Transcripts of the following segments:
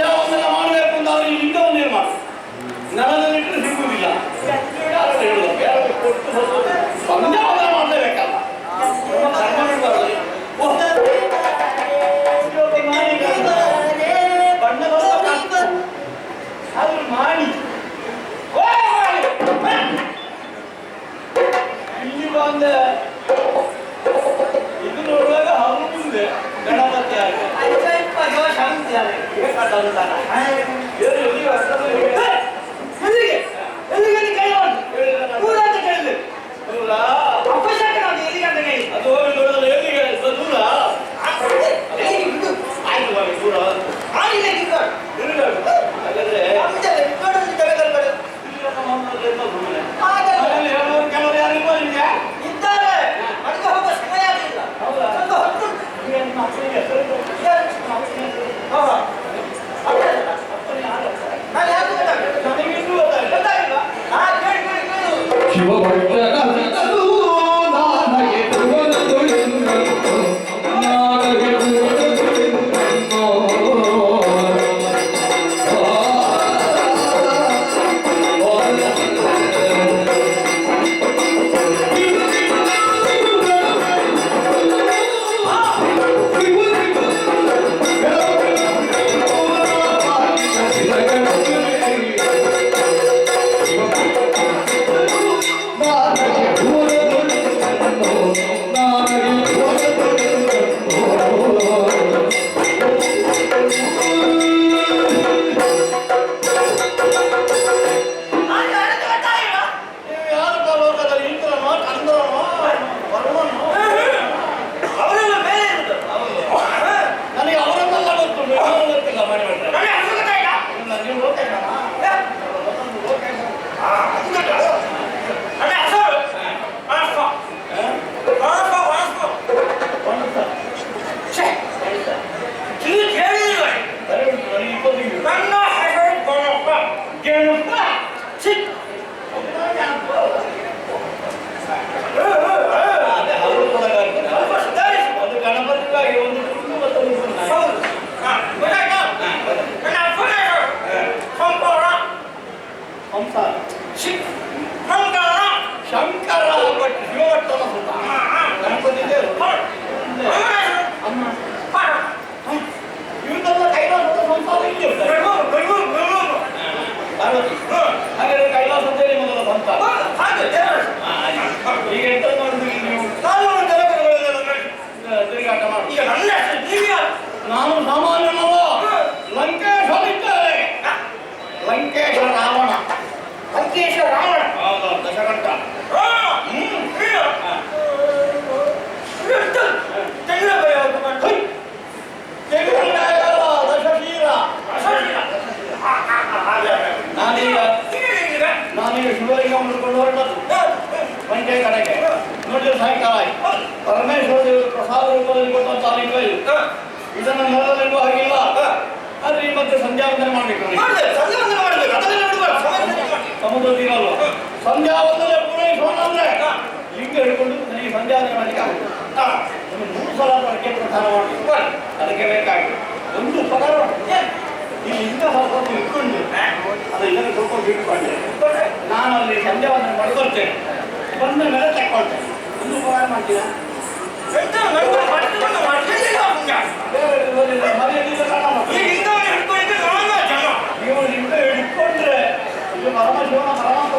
ಸಂಧ್ಯಾವಂದನ ಮಾಡಬೇಕು ಅಂತಾದ್ರೆ ಈ ಲಿಂಗವನ್ನು ಏನು ಮಾಡು ನನಗನ್ನಿಟ್ಟರೆ ಸಿಗುವುದಿಲ್ಲ. ಯಾರು ಕೊಟ್ಟು ಸಂಧ್ಯಾವಂದನ ಮಾಡಲೇಬೇಕಲ್ಲ ಆದ್ರೂ ಮಾಡಿ ಇಲ್ಲಿ ಬಂದ ಇದು ನೋಡುವಾಗ ಹೌದು ಮುಂದೆ ಗಣಪತಿ ಆಗಿ ಶಾಂತಿ ಅದು ನೋಡಿದ್ರೆ ಎಲ್ಲಿಗೆ ದೂರ ಆಯ್ತು ದೂರ ಹಾಗಾದ್ರೆ ಕೆಲವರು ಯಾರಿಗೂ ಇದ್ದಾರೆ ಹೋಗುವ ಸಮಯ ಆಗಲಿಲ್ಲ. ಶಂಕರ ಇವನ್ನೆಲ್ಲ ಕೈಲಾಸದ ಸಂಸಾರ ಹಾಗಾದ್ರೆ ಕೈಲಾಸದ್ದೇನೆ ಮೊದಲ ಸಂಸಾರ ಈಗ ಎಂತ ಮಾಡಿದ್ರಿ ನೀವು ತಿರುಗಾಟ ಮಾಡಿ ನಾನು ಸಾಮಾನ್ಯನಲ್ಲ ಲಂಕೇಶನಿದ್ದಾರೆ ಲಂಕೇಶ ರಾವಣ ದಶಕಂಠ ನಾನೀಗ ಶಿವಲಿಂಗವನ್ನು ಕೊಂಡು ಹೊರಟದ್ದು ಮಂಡ್ಯ ಕಡೆಗೆ ನೋಡಿದ್ರೆ ಸಾಯಂಕಾಲ ಆಯ್ತು. ಪರಮೇಶ್ವರ ದೇವರು ಪ್ರಸಾದ ರೂಪದಲ್ಲಿ ಕೊಟ್ಟಂತ ಲಿಂಗ ಇದು. ಇದನ್ನು ನೆಲದಲ್ಲಿಡುವ ಹಾಗಿಲ್ಲ. ಆದ್ರೆ ಈ ಮಧ್ಯೆ ಸಂಧ್ಯಾವಂದನೆ ಮಾಡಬೇಕು. ಸಮುದ್ರ ತೀರ ಅಲ್ವಾ? ಸಂಧ್ಯಾವಂದನೆ ಪೂರೈಸೋಣ ಅಂದ್ರೆ ಲಿಂಗ ಹಿಡ್ಕೊಂಡು ನನಗೆ ಸಂಧ್ಯಾವಂದನೆ ಮಾಡಲಿಕ್ಕೆ ಆಗುತ್ತೆ. 3 ಸಲ ಅದಕ್ಕೆ ಪ್ರಧಾನ ಮಾಡಬೇಕು. ಅದಕ್ಕೆ ಬೇಕಾಗಿ ಒಂದು ಉಪಕಾರ ಈ ಲಿಂಗ ಸ್ವಲ್ಪ ಇಟ್ಕೊಂಡು ಅದು ಇದನ್ನು ಸ್ವಲ್ಪ ಇಟ್ಕೊಂಡೆ ನಾನು ಅಲ್ಲಿ ಸಂಧ್ಯಾವಂದನೆ ಮಾಡ್ಕೊಳ್ತೇನೆ. ಬಂದ ಮೇಲೆ ತಗೊಳ್ತೇನೆ. ಒಂದು ಉಪಕಾರ ಮಾಡ್ತೀರಾ? ನೀವು ಲಿಂಗ ಹಿಡ್ಕೊಂಡ್ರೆ ಇದು ಪರಮಶಿವನ ಪರಮಾತ್ಮ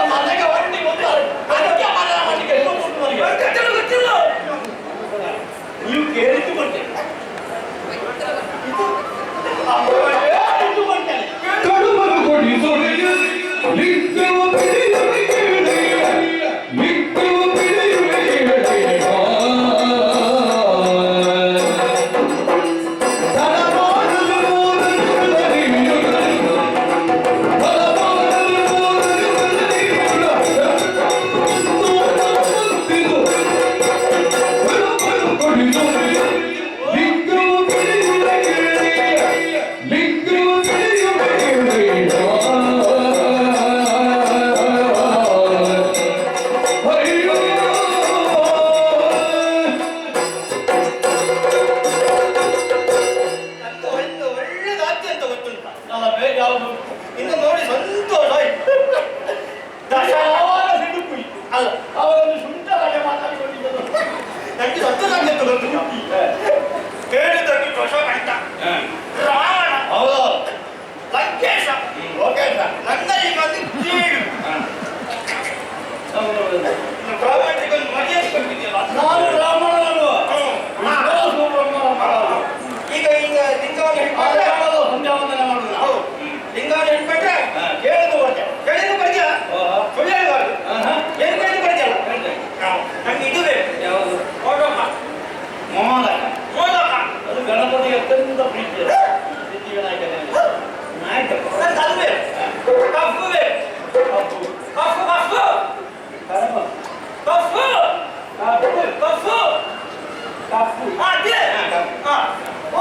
ಮನೆಗೆ ಹೊರಟಿ ನೀವು ಕೇಳಿದ್ದು ಕೊಟ್ಟೆ ಕೇಳಿದ್ದಕ್ಕೆ ದೋಷ ಕಂಟ ರಾವಣ ಹೌದು ಲಂಕೇಶ ಲೋಕೇಶ ನನ್ನಲ್ಲಿ ಬಂದು ಕೀಳು ಪ್ರಾಮಾಣಿಕಒಂದು ಮರ್ಯಾದೆ ಕೊಟ್ಟಿದ್ಯಲ್ಲ ನಾನು ರಾಮನನ್ನು ಈಗ ಲಿಂಗವನ್ನು ಹಿಡ್ಕೊಂಡ್ರೆ ಸಂಧ್ಯಾವಂದನೆ ಮಾಡುದು ಹೌದು ಲಿಂಗವನ್ನು ಹಿಡ್ಕೊಂಡ್ರೆ ಕೇಳಿದು ಬರ್ತೇವೆ ಕೇಳಿದ್ದು ಬರ್ತೀಯ ಸುಳ್ಳು ಹೇಳ್ಬಾರ್ದು ಏನು ಕೇಳಿದ್ದು ಬರ್ತೀಯಲ್ಲ ನಮ್ಗೆ ಇದು ಬೇಕು ಯಾವುದು ಮೋದಕ ಮೋದಕ ಮೋದಕ ಅದು ಗಣಪತಿ ಅತ್ಯಂತ ಪ್ರೀತಿಯ ಸಿದ್ಧಿವಿನಾಯಕನೇ ನಾಯಕ ನಂಗೆ ಅದು ಬೇಕು ಕಪ್ಪು ಬೇಕು ಕಪ್ಪು ಕಪ್ಪು ಕಪ್ಪು ಕರಮ ಕಪ್ಪು ಕಪ್ಪು ಕಪ್ಪು ಕಪ್ಪು ಅದೇ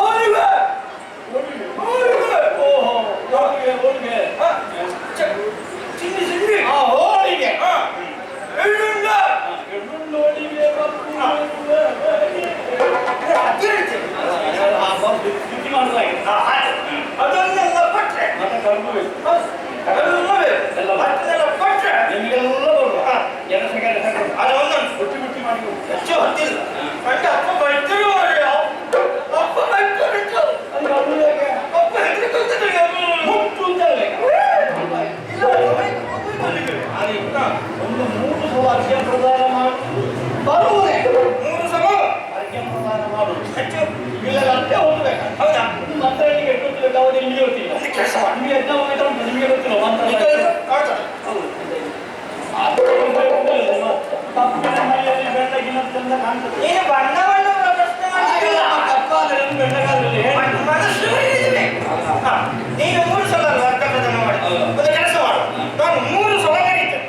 ಓಡಿವೆ ಓಡಿವೆ ಓಹೋ ಹೋಳಿಗೆ ಹೋಳಿಗೆ ಚಿನ್ನಿ ಚಿನ್ನಿ ಹೋಳಿಗೆ ಎಳ್ಳುಂಡ ಎಳ್ಳುಂಡು ಹೋಳಿಗೆ ಕಪ್ಪು ಸಿದ್ಧಿ ಮಾಡೋದಾಗಿದೆ ಅದನ್ನೆಲ್ಲ ಕೊಟ್ರೆ ಮತ್ತೆ ಕರ್ಮ ಬೇಕು ಅದೆಲ್ಲ ಬೇಕು ಅದನ್ನೆಲ್ಲ ಕೊಟ್ರೆ ನಿಮಗೆಲ್ಲ ಬರುವ ಜನಸಂಖ್ಯೆ ಅದು ಒಂದೊಂದು ಗುಟ್ಟಿ ಗುಟ್ಟಿ ಮಾಡಿ ಹೆಚ್ಚು ಹೊತ್ತಿಲ್ಲ ಕಂಡ ಅಪ್ಪ ಬೈತರು ಅಪ್ಪ ಬೈತರು ಅದಕ್ಕೆ ಅದು ಹೇಗೆ ಅಪ್ಪ ಹೆದರಿಕೊಂಡ್ರೆ ಮುಟ್ಟು ಅಂತ ಹೇಳ್ಬೇಕು ಒಂದು 3 ಸಲ ಅರ್ಘ್ಯ ಪ್ರದಾನ ಮಾಡಿ ಬರುವುದೇ 3 ಸಲ ಅರ್ಘ್ಯ ಪ್ರದಾನ ಮಾಡುದು ಹೆಚ್ಚು ಇಲ್ಲ ಅರ್ಥ ಹೋಗ್ಬೇಕು ಹೌದಾ ಒಂದು ಮಂತ್ರ ನಿಮಗೆ ಎಷ್ಟು ಗೊತ್ತಿಲ್ಲ ಅವತ್ತು ನಿಮಗೆ ಗೊತ್ತಿಲ್ಲ ಒಂದು ಕೆಲಸ ಮಾಡಿ ನಿಮಗೆ ಯಜ್ಞ ಹೋಗಿದ್ರೆ ಉಂಟು ನಿಮಗೆ ಗೊತ್ತಿಲ್ಲ ಮಂತ್ರ ಮಾಡ್ತಾರೆ ತಪ್ಪಿನ ಮೈಯಲ್ಲಿ ಬೆಳ್ಳಗಿನ ಚಂದ ಕಾಣ್ತದೆ ನೀನು ಬಣ್ಣವನ್ನು ಪ್ರಶ್ನೆ ಮಾಡಿಲ್ಲ ತಪ್ಪಾದರೆ ಬೆಳ್ಳಗಾದ್ರಲ್ಲಿ ಮನಸ್ಸು ಇದೆ ನೀನು 3 ಸಲ ಅರ್ಥ ಪ್ರದಾನ ಮಾಡಿ ಒಂದು ಕೆಲಸ ಮಾಡು ನಾನು 3 ಸಲ ಕರೀತೇನೆ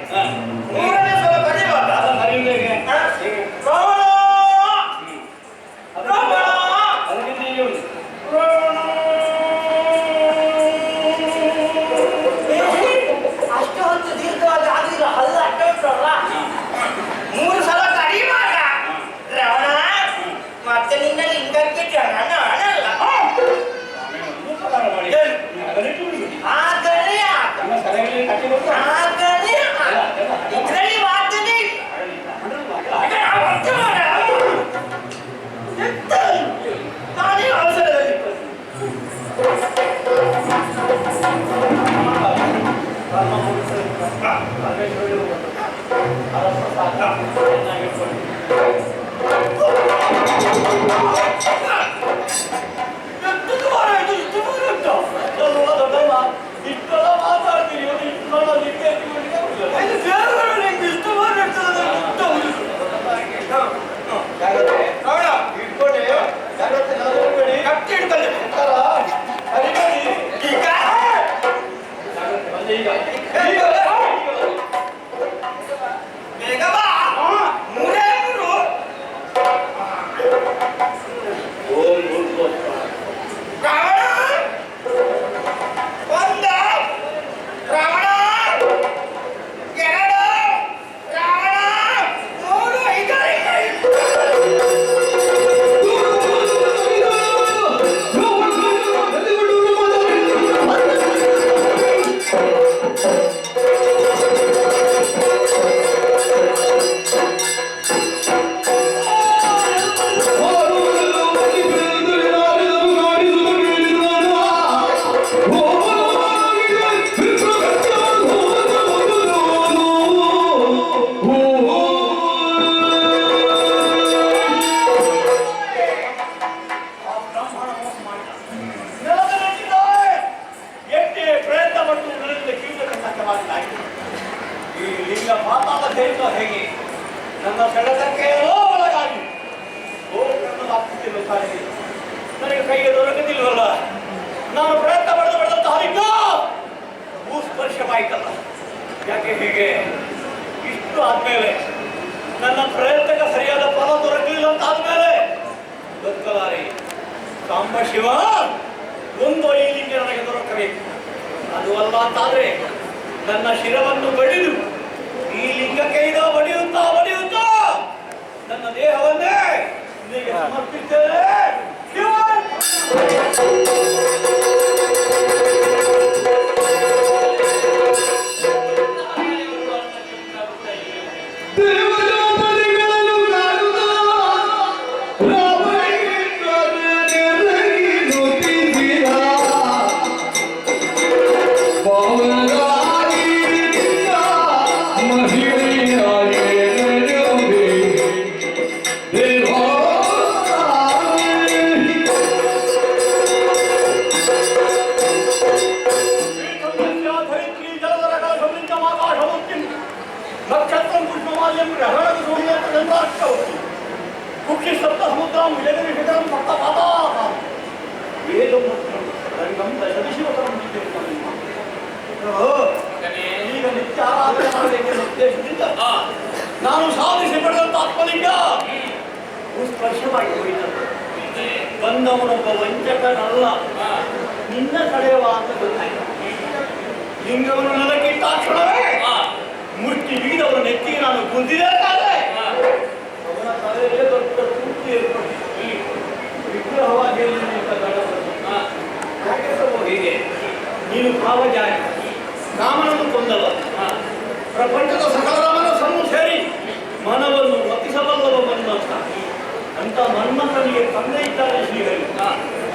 3ನೇ ಸಲ ಕರೀಬಾರ್ದ ಹರಿಯುವುದೇಗೆ ರಾವಣ ರಾವಣ ಅದಕ್ಕೆ ನೀವು ಅಷ್ಟು ಹೊತ್ತು ದೀರ್ಘವಾಗಿ ಆಗಿಲ್ಲ ಹಲ್ಲ ಅಷ್ಟೇ ಉಂಟಲ್ಲ 3 ಸಲ ಕರೀಬಾರ್ದ ರಾವಣ ಮತ್ತೆ ನಿನ್ನ ಲಿಂಗಕ್ಕೆ ಜನ ನಾನಲ್ಲ ಮಾಡಿ ಆಗಲೇ ನಮ್ಮ ಸಲಹೆಯಲ್ಲಿ ಕಟ್ಟಿ ಕೊಟ್ಟು ಆಗಲೇ ಇದರಲ್ಲಿ ವಾದನೆ ನಾನೇ ಅವಸರದಲ್ಲಿ ಇಷ್ಟೆಲ್ಲ ಮಾತಾಡ್ತೀರಿ ಇಟ್ಕೊಂಡೆ ಜಾಗ್ರತೆ ನಾವು ಹೋಗ್ಬೇಡಿ ಕಟ್ಟಿ ಹಿಡ್ಕೊಳ್ಳಿ ಹರಿಬೇಡಿ ಈಗ ಬಂದೆ ಈಗ ಬೇಗ ಬಾ 3 ಓಂ ಗುರು ರಾವಣ ಒಂದ ರಾವಣ 2 ರಾವಣ 3 ಎಷ್ಟೇ ಪ್ರಯತ್ನ ಪಟ್ಟು ನನ್ನಿಂದ ಕೀಟಕಂಟಕವಾಗಿದ್ದಾಗಿ ಈ ಲಿಂಗ ಪಾತಾಳ ಸೇರಿದ ಹೇಗೆ ನನ್ನ ಸೆಳೆತಕ್ಕೆ ಒಳಗಾಗಿ ನನ್ನದು ಆಗ್ತಿಲ್ಲ ಸಾರಿಗೆ ನನಗೆ ಕೈಗೆ ದೊರಕುತ್ತಿಲ್ವಲ್ಲ ನಾನು ಪ್ರಯತ್ನ ಪಡೆದು ಪಡೆದಂತ ಹರಿಕ ಭೂಸ್ಪರ್ಶವಾಯ್ತಲ್ಲ ಯಾಕೆ ಹೀಗೆ ಇಷ್ಟು ಆದ್ಮೇಲೆ ನನ್ನ ಪ್ರಯತ್ನಕ್ಕೆ ಸರಿಯಾದ ಫಲ ದೊರಕಲಿಲ್ಲ ಅಂತ ಆದ್ಮೇಲೆ ಬದುಕಲಾರೆ ಸಾಂಬ ಶಿವ ಒಂದು ಈ ಲಿಂಗ ನನಗೆ ದೊರಕಬೇಕು ಅದು ಅಲ್ಲ ಅಂತಾದ್ರೆ ನನ್ನ ಶಿರವನ್ನು ಬಡಿದು ಈ ಲಿಂಗಕ್ಕೆ ಇದೋ ಬಡಿಯುತ್ತಾ ಬಡಿಯುತ್ತಾ ನನ್ನ ದೇಹವನ್ನೇ ನಿನಗೆ ಸಮರ್ಪಿಸ್ತೇನೆ ಶಿವ ದೇವರ ಪದಗಳನ್ನು ಕಾಣುತ್ತಾ ಗ್ರಹಣದ ಸೂರ್ಯಂತ ಅರ್ಥವತ್ತು ಕುಕ್ಷಿ ಸಪ್ತ ಸಮುದ್ರ ವಿಜಯ ಶಿಖರಂ ಸಪ್ತ ಪಾತಾಳ ವೇದ ರಂಗಂ ದಶದಿಶಿವತರಂ ಈಗ ನಿತ್ಯ ಆರಾಧನೆ ಮಾಡಬೇಕೆಂಬ ಉದ್ದೇಶದಿಂದ ನಾನು ಸಾಧಿಸಿ ಪಡೆದಂತ ಆತ್ಮಲಿಂಗ ಸ್ಪರ್ಶವಾಗಿ ಹೋಯಿತಂತೆ ಬಂದವನೊಬ್ಬ ವಂಚಕನಲ್ಲ ನಿನ್ನ ಕಡೆಯವ ಅಂತ ಗೊತ್ತಾಯ್ತು ಲಿಂಗವನ್ನು ನೆಲಕ್ಕಿಟ್ಟ ಕ್ಷಣವೇ ಮುಟ್ಟಿ ಬಿಗಿದವರ ನೆತ್ತಿಗೆ ನಾನು ಗುಂದಿದ್ದಾದ್ರೆ ಅವನ ತಲೆಯೇ ದೊಡ್ಡ ಕೂತು ಏರ್ಪಟ್ಟು ವಿಗ್ರಹವಾಗಿ ಹೀಗೆ ನೀನು ಭಾವಜಾರಿ ಕಾಮನನ್ನು ಕೊಂದವ ಪ್ರಪಂಚದ ಸಕಲರ ಮನಸ್ಸನ್ನು ಸೇರಿ ಮನವನ್ನು ಮತಿಸಬಲ್ಲವ ಮನ್ಮಂತ ಅಂತ ಮನ್ಮಂತನಿಗೆ ತಂದೆ ಇದ್ದಾರೆ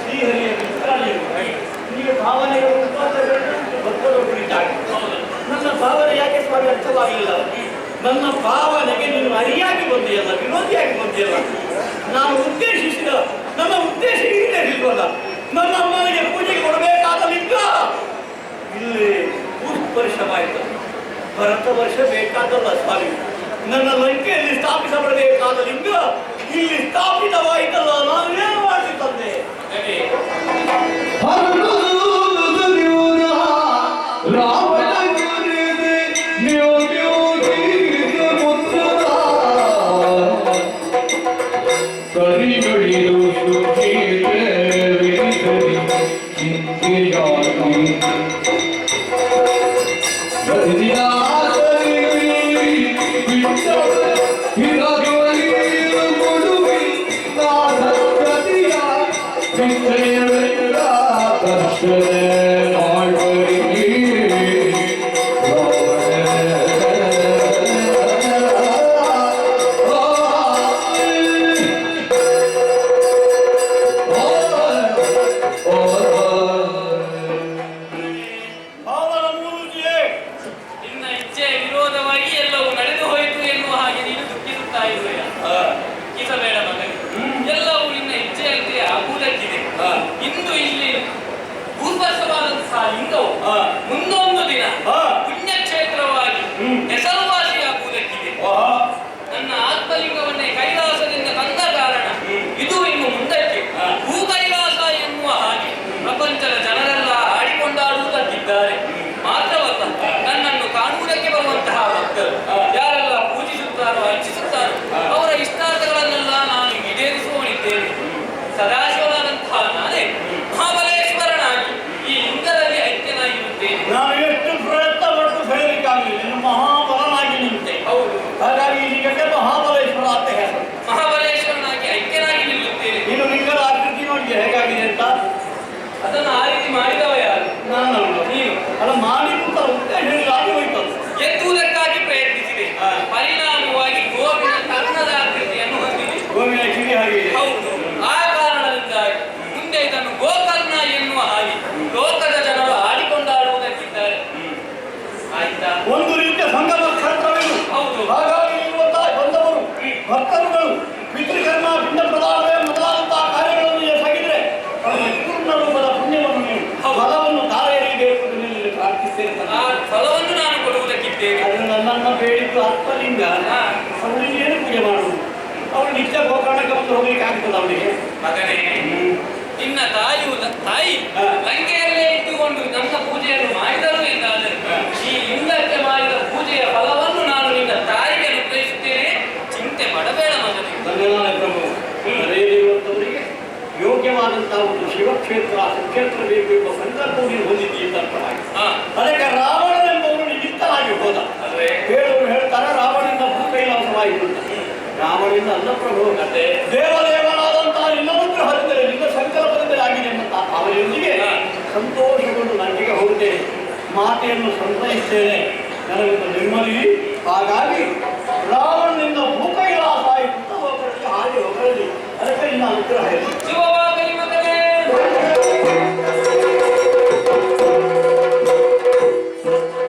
ಶ್ರೀಹರಿಯ ಮಿತ್ರಾಳಿಯರು ನಿಮಗೆ ಭಾವನೆಗಳು ಭಕ್ತರು ಕುರಿತಾಗಿ ನನ್ನ ಭಾವನೆ ಯಾಕೆ ಸ್ವಾಮಿ ಅರ್ಥವಾಗಲಿಲ್ಲ ನನ್ನ ಭಾವನೆಗೆ ನೀನು ಅರಿಯಾಗಿ ಬಂದೆಯಲ್ಲ ವಿರೋಧಿಯಾಗಿ ಬಂದೆಯಲ್ಲ ನಾನು ಉದ್ದೇಶಿಸಿದ ನನ್ನ ಉದ್ದೇಶ ಈಡೇರಿಲ್ವಲ್ಲ ನನ್ನ ಅಮ್ಮನಿಗೆ ಪೂಜೆಗೆ ಕೊಡಬೇಕಾದ ಲಿಂಗ ಇಲ್ಲಿ ಭೂಸ್ಪರ್ಶವಾಯಿತು ಭರತ ವರ್ಷ ಬೇಕಾದಲ್ಲ ಸ್ವಾಮಿ ನನ್ನ ಲಂಕೆಯಲ್ಲಿ ಸ್ಥಾಪಿಸಬಡಬೇಕಾದ ಲಿಂಗ ಇಲ್ಲಿ ಸ್ಥಾಪಿತವಾಯಿತಲ್ಲ ನಾನು ಏನು ಮಾಡಿ ತಂದೆ ಮುಂದೊಂದು ದಿನ ಪುಣ್ಯಕ್ಷೇತ್ರವಾಗಿ ಹೆಸರುವಾಸಿಯಾಗುವುದಕ್ಕಿದೆ ನನ್ನ ಆತ್ಮಲಿಂಗವನ್ನೇ ಕೈಲಾಸದಿಂದ ತಂದ ಕಾರಣ ಇದು ಇನ್ನು ಮುಂದಕ್ಕೆ ಭೂ ಕೈಲಾಸ ಎನ್ನುವ ಹಾಗೆ ಪ್ರಪಂಚದ ಜನರೆಲ್ಲ ಆಡಿಕೊಂಡಾಡುವುದಕ್ಕಿದ್ದಾರೆ ಮಾತ್ರವಲ್ಲ ನನ್ನನ್ನು ಕಾಣುವುದಕ್ಕೆ ಬರುವಂತಹ ಭಕ್ತರು ಯಾರೆಲ್ಲ ಪೂಜಿಸುತ್ತಾರೋ ಅರ್ಚಿಸುತ್ತಾರೋ ಅವರ ಇಷ್ಟಾರ್ಥಗಳನ್ನೆಲ್ಲ ನಾನು ಈಡೇರಿಸುವವನಿದ್ದೇನೆ ಸದಾಶಿವನಾದಂತಹ ನಾನೇ ಮಹಾಬಲೇಶ್ವರನಾಗಿ ಈ ಲಿಂಗದಲ್ಲಿ ಐಕ್ಯನಾಗಿರುತ್ತೇನೆ ನಾನು ಎಷ್ಟು ಪ್ರಯತ್ನ ಪಟ್ಟು ಬೆಳೆಯಲಿಕ್ಕಾಗಲಿಲ್ಲ ನೀನು ಮಹಾಬಲನಾಗಿ ನಿಂತೆ ಹೌದು ಹಾಗಾಗಿ ನಿನಗೆ ಮಹಾಬಲೇಶ್ವರ ಅಂತ ಹೆಸರು ಮಹಾಬಲೇಶ್ವರನಾಗಿ ಐಕ್ಯನಾಗಿ ನಿಲ್ಲುತ್ತೇನೆ ನೀನು ಲಿಂಗದ ಆಕೃತಿ ನೋಡಿ ಹೇಗಾಗಿದೆ ಅಂತ ಅದನ್ನು ಆ ರೀತಿ ಮಾಡಿದವ ಯಾರು ನಾನು ನೀನು ಅಲ್ಲ ಮಾಡಿದಂತ ಉದ್ದೇಶವಾಗಿ ಹೋಯ್ತು ಎತ್ತುವುದಕ್ಕಾಗಿ ಪ್ರಯತ್ನಿಸಿದೆ ಪರಿಣಾಮವಾಗಿ ಗೋವಿನ ಕರ್ಣದ ಆಕೃತಿಯನ್ನು ಹೊಂದಿದೆ ಗೋವಿನ ಕಿವಿ ಹಾಗೆ ಹೌದು ಆ ಕಾರಣದಿಂದಾಗಿ ಮುಂದೆ ಇದನ್ನು ಗೋಕರ್ಣ ಎನ್ನುವ ಹಾಗೆ ಲೋಕದ ಜನರು ಆಡಿಕೊಂಡಾಡುವುದಕ್ಕಿದ್ದಾರೆ ಆಯ್ತಾ ಒಂದು ರೀತಿಯ ಸಂಗಮ ಕ್ಷೇತ್ರವಿದು ಹೌದು ಹಾಗಾಗಿ ಇರುವಂತಹ ಬಂದವರು ಭಕ್ತರುಗಳು ಪಿತೃಕರ್ಮ ಪಿಂಡ ಪ್ರದಾನವೇ ಮೊದಲಾದಂತಹ ಕಾರ್ಯಗಳನ್ನು ಎಸಗಿದ್ರೆ ಅವರಿಗೆ ಪೂರ್ಣ ರೂಪದ ಪುಣ್ಯವನ್ನು ನೀವು ಫಲವನ್ನು ತಾರೆಯರಿಗೆ ನಿನ್ನಲ್ಲಿ ಪ್ರಾರ್ಥಿಸ್ತೇನೆ ಆ ಫಲವನ್ನು ನಾನು ಕೊಡುವುದಕ್ಕಿದ್ದೇನೆ ಅದು ನನ್ನನ್ನು ಬೇಡಿದ್ದು ಆತ್ಮಲಿಂಗ ಅವರಿಗೆ ಏನು ಪೂಜೆ ಮಾಡುವುದು ಅವಳು ನಿತ್ಯ ಗೋಕರ್ಣಕ್ಕೆ ಬಂದು ಹೋಗ್ಲಿಕ್ಕೆ ಆಗ್ತದ ಅವನಿಗೆ ಮಗನೇ ನಿನ್ನ ತಾಯಿ ಲಂಕೆಯಲ್ಲೇ ಇಟ್ಟುಕೊಂಡು ನನ್ನ ಪೂಜೆಯನ್ನು ಮಾಡಿದರು ಎಂದಾದರೆ ಈ ಲಿಂಗಕ್ಕೆ ಮಾಡಿದ ಪೂಜೆಯ ಫಲವನ್ನು ನಾನು ನಿನ್ನ ತಾಯಿಗೆ ಅನುಗ್ರಹಿಸುತ್ತೇನೆ ಚಿಂತೆ ಮಾಡಬೇಡ ಮಗನೇ ಧನ್ಯವಾದ ಪ್ರಭು ಮನೆಯಲ್ಲಿರುವಂತವರಿಗೆ ಯೋಗ್ಯವಾದಂತಹ ಒಂದು ಶಿವಕ್ಷೇತ್ರ ಸುಕ್ಷೇತ್ರ ಬೇಕು ಎಂಬ ಸಂಕಲ್ಪವನ್ನು ಹೊಂದಿದ್ದೀವಿ ಅಂತ ಅದಕ್ಕೆ ರಾವಣನೆಂಬವರು ನಿಮಿತ್ತನಾಗಿ ಹೋದ ಹೇಳುವರು ಹೇಳ್ತಾರೆ ರಾವಣನಿಂದ ಭೂಕೈಲಾಸವಾಯಿತು ರಾವಣನಿಂದ ಅಲ್ಲ ಪ್ರಭು ದೇವದೇವನಾದಂತಹ ಇನ್ನೊಂದು ನಿಮ್ಮ ಸಂಕಲ್ಪದಲ್ಲಿ ಆಗಿದೆ ಎಂಬ ಅವರೊಂದಿಗೆ ಸಂತೋಷಗೊಂಡು ನನಗೆ ಹೋಗುತ್ತೇನೆ ಮಾತೆಯನ್ನು ಸಂತೈಸ್ತೇನೆ ನನಗೊಂದು ನೆಮ್ಮದಿ ಹಾಗಾಗಿ ರಾವಣನಿಂದ ಭೂಕೈಲಾಸ ಆಯಿತು ಹಾಗೆ ಹೊರಳಿ ಅದಕ್ಕೆ ನಿನ್ನ ಅನುಗ್ರಹ